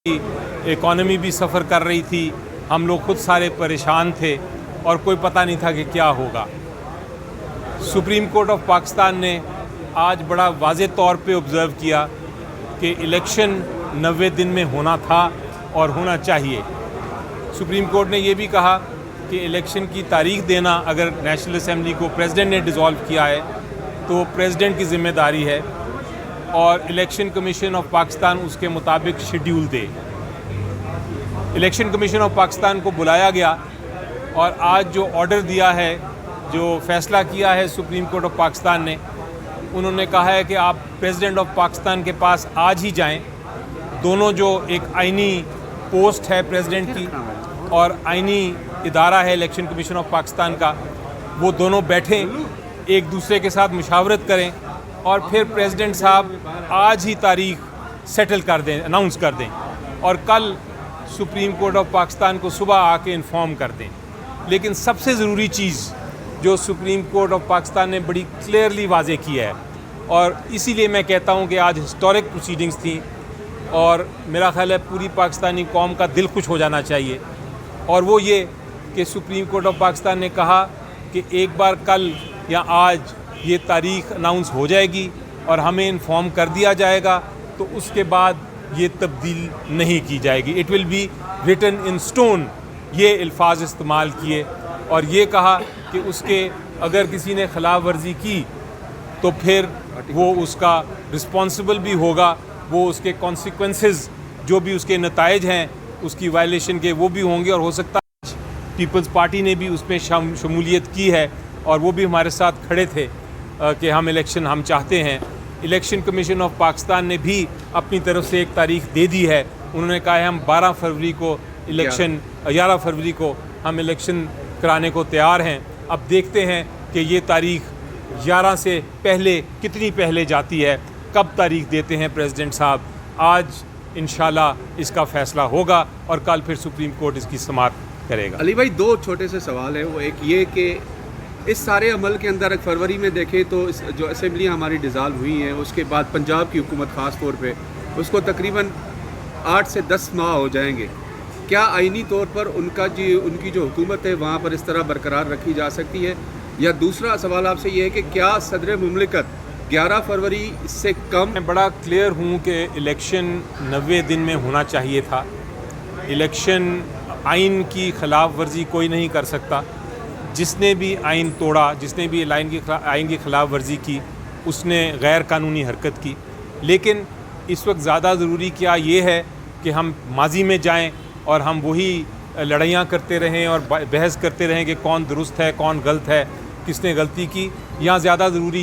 Economy भी सफ़र कर रही थी, हम लोग खुद सारे परेशान थे और कोई पता नहीं था कि क्या होगा। सुप्रीम कोर्ट ऑफ पाकिस्तान ने आज बड़ा वाज़े तौर पे ऑब्ज़र्व किया कि इलेक्शन 90 दिन में होना था और होना चाहिए। सुप्रीम कोर्ट ने ये भी कहा कि इलेक्शन की तारीख देना अगर नेशनल असम्बली को प्रेसिडेंट ने डिसॉल्व किया है तो प्रेसिडेंट की ज़िम्मेदारी है और इलेक्शन कमीशन ऑफ पाकिस्तान उसके मुताबिक schedule they. Election commission of Pakistan को बुलाया गया और आज जो ऑर्डर दिया है, जो फ़ैसला किया है सुप्रीम कोर्ट ऑफ पाकिस्तान ने, उन्होंने कहा है कि आप प्रेसिडेंट ऑफ पाकिस्तान के पास आज ही जाएं। दोनों जो एक आइनी पोस्ट है प्रेसिडेंट की और आइनी इदारा है इलेक्शन कमीशन ऑफ पाकिस्तान का, वो दोनों बैठें, एक दूसरे के साथ मुशावरत करें और फिर प्रेसिडेंट साहब आज ही तारीख सेटल कर दें, अनाउंस कर दें और कल सुप्रीम कोर्ट ऑफ पाकिस्तान को सुबह आके इन्फॉर्म कर दें। लेकिन सबसे ज़रूरी चीज़ जो सुप्रीम कोर्ट ऑफ पाकिस्तान ने बड़ी क्लियरली वाज़े की है और इसीलिए मैं कहता हूँ कि आज हिस्टोरिक प्रोसीडिंग्स थी और मेरा ख़्याल है पूरी पाकिस्तानी कौम का दिल खुश हो जाना चाहिए, और वो ये कि सुप्रीम कोर्ट ऑफ पाकिस्तान ने कहा कि एक बार कल या आज ये तारीख अनाउंस हो जाएगी और हमें इन्फॉर्म कर दिया जाएगा, तो उसके बाद ये तब्दील नहीं की जाएगी। It will be written in stone, ये अल्फाज इस्तेमाल किए और ये कहा कि उसके अगर किसी ने खिलाफ वर्जी की तो फिर वो उसका रिस्पॉन्सिबल भी होगा, वो उसके कॉन्सिक्वेंसेस जो भी उसके नताइज हैं उसकी वायलेशन के वो भी होंगे। और हो सकता है पीपल्स पार्टी ने भी उसमें शमूलियत की है और वो भी हमारे साथ खड़े थे कि हम इलेक्शन हम चाहते हैं। इलेक्शन कमीशन ऑफ पाकिस्तान ने भी अपनी तरफ से एक तारीख दे दी है। उन्होंने कहा है हम 12 फरवरी को इलेक्शन 11 फरवरी को हम इलेक्शन कराने को तैयार हैं। अब देखते हैं कि ये तारीख 11 से पहले कितनी पहले जाती है, कब तारीख देते हैं प्रेसिडेंट साहब। आज इंशाल्लाह इसका फ़ैसला होगा और कल फिर सुप्रीम कोर्ट इसकी समाअत करेगा। अली भाई, दो छोटे से सवाल है। वो एक ये कि इस सारे अमल के अंदर फरवरी में देखें तो जो असम्बली हमारी डिज़ाल्व हुई हैं उसके बाद पंजाब की हुकूमत ख़ास तौर पे उसको तकरीबन 8 से 10 माह हो जाएंगे। क्या आइनी तौर पर उनकी जो हुकूमत है वहाँ पर इस तरह बरकरार रखी जा सकती है? या दूसरा सवाल आपसे ये है कि क्या सदर मुमलिकत 11 फरवरी से कम? मैं बड़ा क्लियर हूँ कि इलेक्शन 90 दिन में होना चाहिए था। इलेक्शन आइन की ख़िलाफ़ वर्जी कोई नहीं कर सकता। जिसने भी आइन तोड़ा, जिसने भी आइन की ख़िलाफ़ वर्जी की, उसने गैर कानूनी हरकत की। लेकिन इस वक्त ज़्यादा ज़रूरी क्या ये है कि हम माजी में जाएं और हम वही लड़ाइयाँ करते रहें और बहस करते रहें कि कौन दुरुस्त है, कौन गलत है, किसने गलती की। यहाँ ज़्यादा ज़रूरी